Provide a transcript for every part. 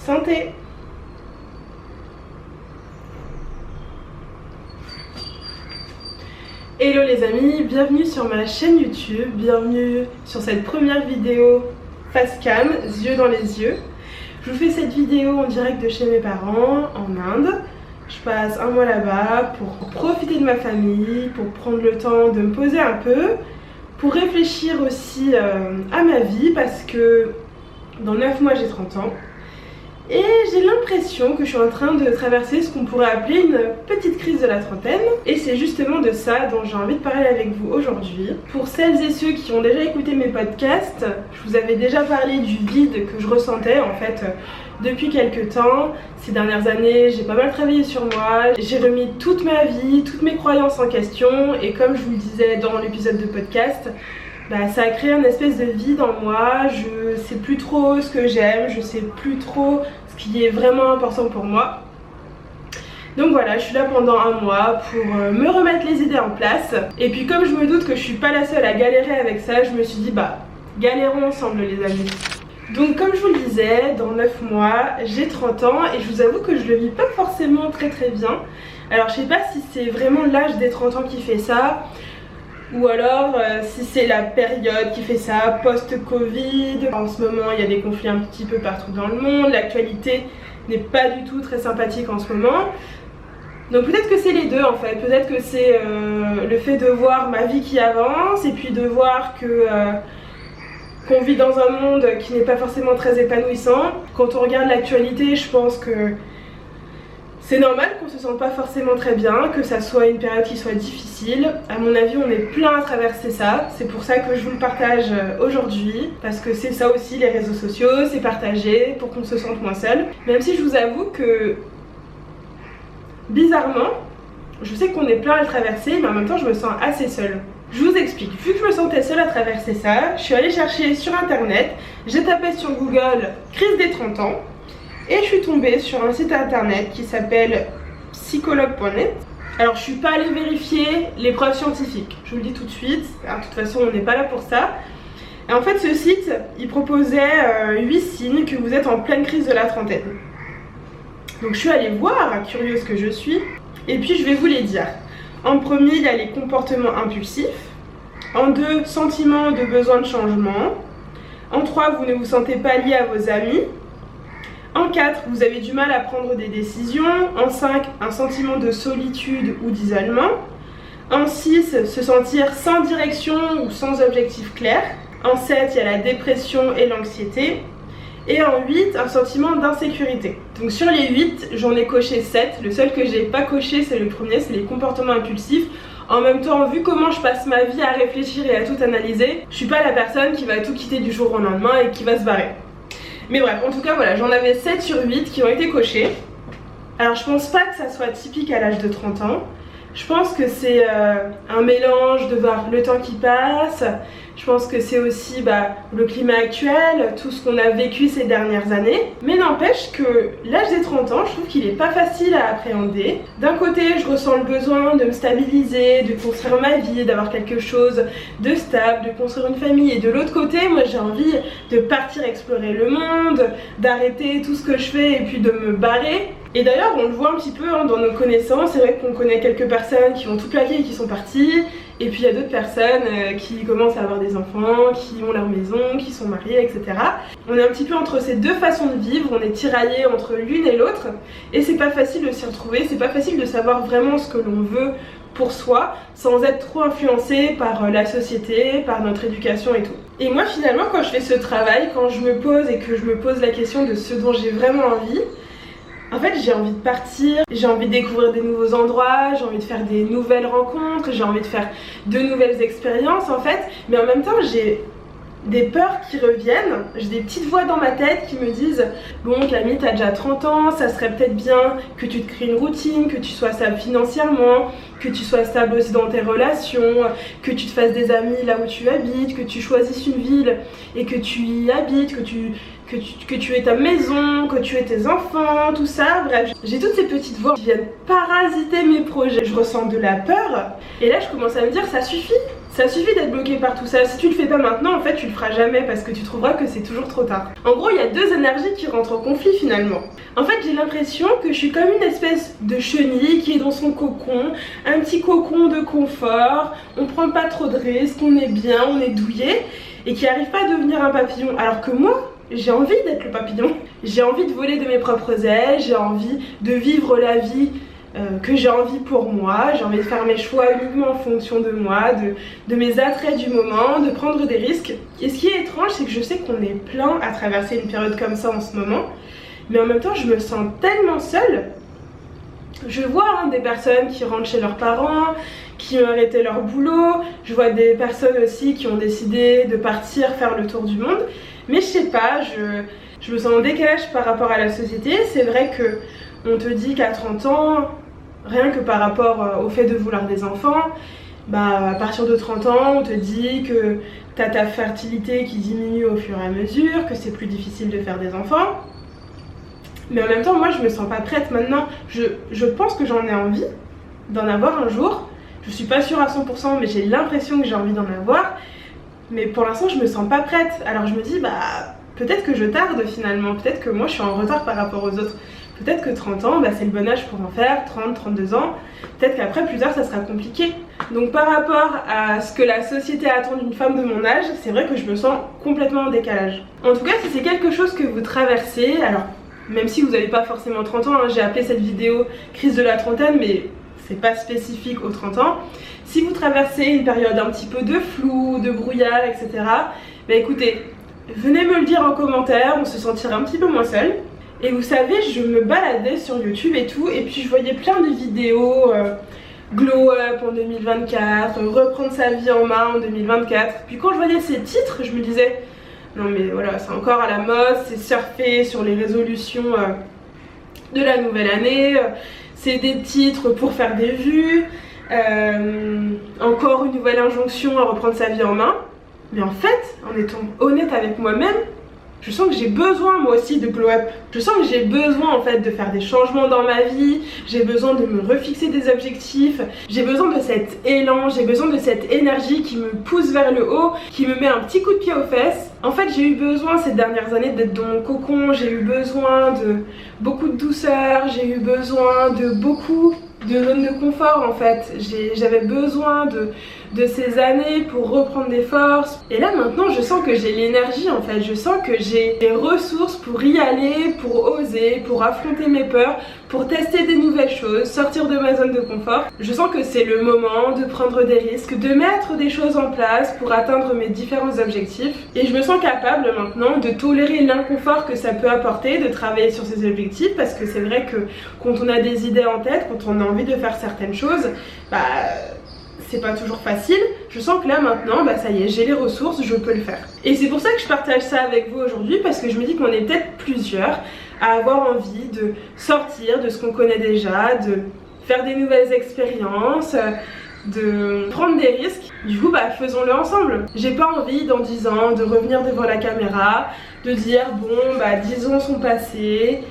Santé! Hello les amis, bienvenue sur ma chaîne YouTube, bienvenue sur cette première vidéo face cam, yeux dans les yeux. Je vous fais cette vidéo en direct de chez mes parents en Inde. Je passe un mois là-bas pour profiter de ma famille, pour prendre le temps de me poser un peu, pour réfléchir aussi à ma vie parce que dans 9 mois j'ai 30 ans. Et j'ai l'impression que je suis en train de traverser ce qu'on pourrait appeler une petite crise de la trentaine. Et c'est justement de ça dont j'ai envie de parler avec vous aujourd'hui. Pour celles et ceux qui ont déjà écouté mes podcasts, je vous avais déjà parlé du vide que je ressentais en fait depuis quelques temps. Ces dernières années, j'ai pas mal travaillé sur moi, j'ai remis toute ma vie, toutes mes croyances en question. Et comme je vous le disais dans l'épisode de podcast, ça a créé une espèce de vide en moi. Je sais plus trop ce que j'aime, je sais plus trop ce qui est vraiment important pour moi. Donc voilà, je suis là pendant un mois pour me remettre les idées en place. Et puis comme je me doute que je suis pas la seule à galérer avec ça, je me suis dit galérons ensemble les amis. Donc comme je vous le disais, dans 9 mois, j'ai 30 ans et je vous avoue que je le vis pas forcément très bien. Alors je sais pas si c'est vraiment l'âge des 30 ans qui fait ça, ou alors si c'est la période qui fait ça, post-Covid. En ce moment il y a des conflits un petit peu partout dans le monde, l'actualité n'est pas du tout très sympathique en ce moment. Donc peut-être que c'est les deux en fait, peut-être que c'est le fait de voir ma vie qui avance et puis de voir que qu'on vit dans un monde qui n'est pas forcément très épanouissant. Quand on regarde l'actualité, je pense que c'est normal qu'on se sente pas forcément très bien, que ça soit une période qui soit difficile. À mon avis, on est plein à traverser ça. C'est pour ça que je vous le partage aujourd'hui. Parce que c'est ça aussi les réseaux sociaux, c'est partager pour qu'on se sente moins seul. Même si je vous avoue que, bizarrement, je sais qu'on est plein à le traverser, mais en même temps je me sens assez seule. Je vous explique, vu que je me sentais seule à traverser ça, je suis allée chercher sur internet, j'ai tapé sur Google crise des 30 ans. Et je suis tombée sur un site internet qui s'appelle psychologue.net. Alors je suis pas allée vérifier les preuves scientifiques, je vous le dis tout de suite, alors, de toute façon on n'est pas là pour ça. Et en fait ce site, il proposait 8 signes que vous êtes en pleine crise de la trentaine. Donc je suis allée voir, curieuse que je suis, et puis je vais vous les dire. En premier, il y a les comportements impulsifs. En 2, sentiments de besoin de changement. En 3, vous ne vous sentez pas lié à vos amis. En 4, vous avez du mal à prendre des décisions. En 5, un sentiment de solitude ou d'isolement. En 6, se sentir sans direction ou sans objectif clair. En 7, il y a la dépression et l'anxiété. Et en 8, un sentiment d'insécurité. Donc sur les 8, j'en ai coché 7. Le seul que j'ai pas coché, c'est le premier, c'est les comportements impulsifs. En même temps, vu comment je passe ma vie à réfléchir et à tout analyser, je suis pas la personne qui va tout quitter du jour au lendemain et qui va se barrer. Mais bref, en tout cas voilà, j'en avais 7 sur 8 qui ont été cochés. Alors je pense pas que ça soit typique à l'âge de 30 ans. Je pense que c'est un mélange de voir le temps qui passe. Je pense que c'est aussi le climat actuel, tout ce qu'on a vécu ces dernières années. Mais n'empêche que l'âge des 30 ans, je trouve qu'il est pas facile à appréhender. D'un côté, je ressens le besoin de me stabiliser, de construire ma vie, d'avoir quelque chose de stable, de construire une famille. Et de l'autre côté, moi j'ai envie de partir explorer le monde, d'arrêter tout ce que je fais et puis de me barrer. Et d'ailleurs on le voit un petit peu dans nos connaissances, c'est vrai qu'on connaît quelques personnes qui ont tout plaqué et qui sont parties. Et puis il y a d'autres personnes qui commencent à avoir des enfants, qui ont leur maison, qui sont mariées, etc. On est un petit peu entre ces deux façons de vivre, on est tiraillés entre l'une et l'autre. Et c'est pas facile de s'y retrouver, c'est pas facile de savoir vraiment ce que l'on veut pour soi, sans être trop influencé par la société, par notre éducation et tout. Et moi finalement quand je fais ce travail, quand je me pose et que je me pose la question de ce dont j'ai vraiment envie, en fait j'ai envie de partir, j'ai envie de découvrir des nouveaux endroits, j'ai envie de faire des nouvelles rencontres, j'ai envie de faire de nouvelles expériences en fait, mais en même temps j'ai des peurs qui reviennent, j'ai des petites voix dans ma tête qui me disent bon Camille t'as déjà 30 ans, ça serait peut-être bien que tu te crées une routine, que tu sois stable financièrement, que tu sois stable aussi dans tes relations, que tu te fasses des amis là où tu habites, que tu choisisses une ville et que tu y habites, que tu aies ta maison, que tu aies tes enfants, tout ça, bref. J'ai toutes ces petites voix qui viennent parasiter mes projets. Je ressens de la peur et là je commence à me dire ça suffit, Ça suffit d'être bloqué par tout ça. Si tu le fais pas maintenant, en fait tu le feras jamais parce que tu trouveras que c'est toujours trop tard. En gros, il y a deux énergies qui rentrent en conflit finalement. En fait, j'ai l'impression que je suis comme une espèce de chenille qui est dans son cocon, un petit cocon de confort, on prend pas trop de risques, on est bien, on est douillet et qui arrive pas à devenir un papillon. Alors que moi, j'ai envie d'être le papillon. J'ai envie de voler de mes propres ailes, j'ai envie de vivre la vie que j'ai envie pour moi, j'ai envie de faire mes choix uniquement en fonction de moi, de mes attraits du moment, de prendre des risques. Et ce qui est étrange, c'est que je sais qu'on est plein à traverser une période comme ça en ce moment, mais en même temps je me sens tellement seule. Je vois des personnes qui rentrent chez leurs parents, qui ont arrêté leur boulot, je vois des personnes aussi qui ont décidé de partir faire le tour du monde, mais je sais pas, je me sens en décalage par rapport à la société. C'est vrai que on te dit qu'à 30 ans, rien que par rapport au fait de vouloir des enfants, bah à partir de 30 ans, on te dit que t'as ta fertilité qui diminue au fur et à mesure, que c'est plus difficile de faire des enfants. Mais en même temps, moi je me sens pas prête maintenant. Je pense que j'en ai envie d'en avoir un jour. Je suis pas sûre à 100%, mais j'ai l'impression que j'ai envie d'en avoir. Mais pour l'instant, je me sens pas prête. Alors je me dis, bah peut-être que je tarde finalement. Peut-être que moi je suis en retard par rapport aux autres. Peut-être que 30 ans, bah, c'est le bon âge pour en faire, 30, 32 ans. Peut-être qu'après, plus tard, ça sera compliqué. Donc par rapport à ce que la société attend d'une femme de mon âge, c'est vrai que je me sens complètement en décalage. En tout cas, si c'est quelque chose que vous traversez, alors même si vous n'avez pas forcément 30 ans, hein, j'ai appelé cette vidéo crise de la trentaine, mais c'est pas spécifique aux 30 ans. Si vous traversez une période un petit peu de flou, de brouillard, etc., bah écoutez, venez me le dire en commentaire, on se sentira un petit peu moins seul. Et vous savez, je me baladais sur YouTube et tout, et puis je voyais plein de vidéos glow up en 2024, reprendre sa vie en main en 2024. Puis quand je voyais ces titres, je me disais, non mais voilà, c'est encore à la mode, c'est surfer sur les résolutions de la nouvelle année, c'est des titres pour faire des vues, encore une nouvelle injonction à reprendre sa vie en main. Mais en fait, en étant honnête avec moi-même, je sens que j'ai besoin moi aussi de glow up. Je sens que j'ai besoin en fait de faire des changements dans ma vie. J'ai besoin de me refixer des objectifs. J'ai besoin de cet élan, j'ai besoin de cette énergie qui me pousse vers le haut, qui me met un petit coup de pied aux fesses. En fait, j'ai eu besoin ces dernières années d'être dans mon cocon. J'ai eu besoin de beaucoup de douceur. J'ai eu besoin de beaucoup de zones de confort en fait. J'avais besoin de ces années pour reprendre des forces. Et là maintenant je sens que j'ai l'énergie en fait. Je sens que j'ai les ressources pour y aller, pour oser, pour affronter mes peurs, pour tester des nouvelles choses, sortir de ma zone de confort. Je sens que c'est le moment de prendre des risques, de mettre des choses en place pour atteindre mes différents objectifs. Et je me sens capable maintenant de tolérer l'inconfort que ça peut apporter, de travailler sur ces objectifs, parce que c'est vrai que quand on a des idées en tête, quand on a envie de faire certaines choses, bah c'est pas toujours facile. Je sens que là maintenant, bah ça y est, j'ai les ressources, je peux le faire. Et c'est pour ça que je partage ça avec vous aujourd'hui, parce que je me dis qu'on est peut-être plusieurs à avoir envie de sortir de ce qu'on connaît déjà, de faire des nouvelles expériences, de prendre des risques. Du coup bah faisons-le ensemble. J'ai pas envie dans 10 ans de revenir devant la caméra, de dire bon bah 10 ans sont passés,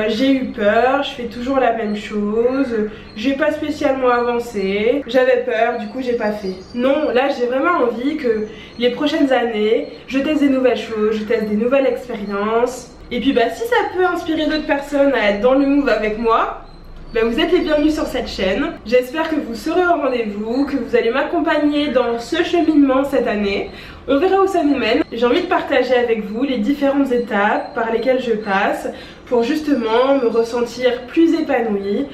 j'ai eu peur, je fais toujours la même chose, j'ai pas spécialement avancé, j'avais peur, du coup j'ai pas fait. Non, là j'ai vraiment envie que les prochaines années, je teste des nouvelles choses, je teste des nouvelles expériences. Et puis bah si ça peut inspirer d'autres personnes à être dans le move avec moi, bah vous êtes les bienvenus sur cette chaîne. J'espère que vous serez au rendez-vous, que vous allez m'accompagner dans ce cheminement cette année. On verra où ça nous mène. J'ai envie de partager avec vous les différentes étapes par lesquelles je passe pour justement me ressentir plus épanouie,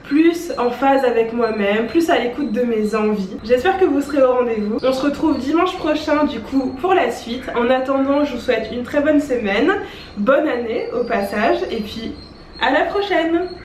plus en phase avec moi-même, plus à l'écoute de mes envies. J'espère que vous serez au rendez-vous. On se retrouve dimanche prochain du coup pour la suite. En attendant, je vous souhaite une très bonne semaine, bonne année au passage et puis à la prochaine.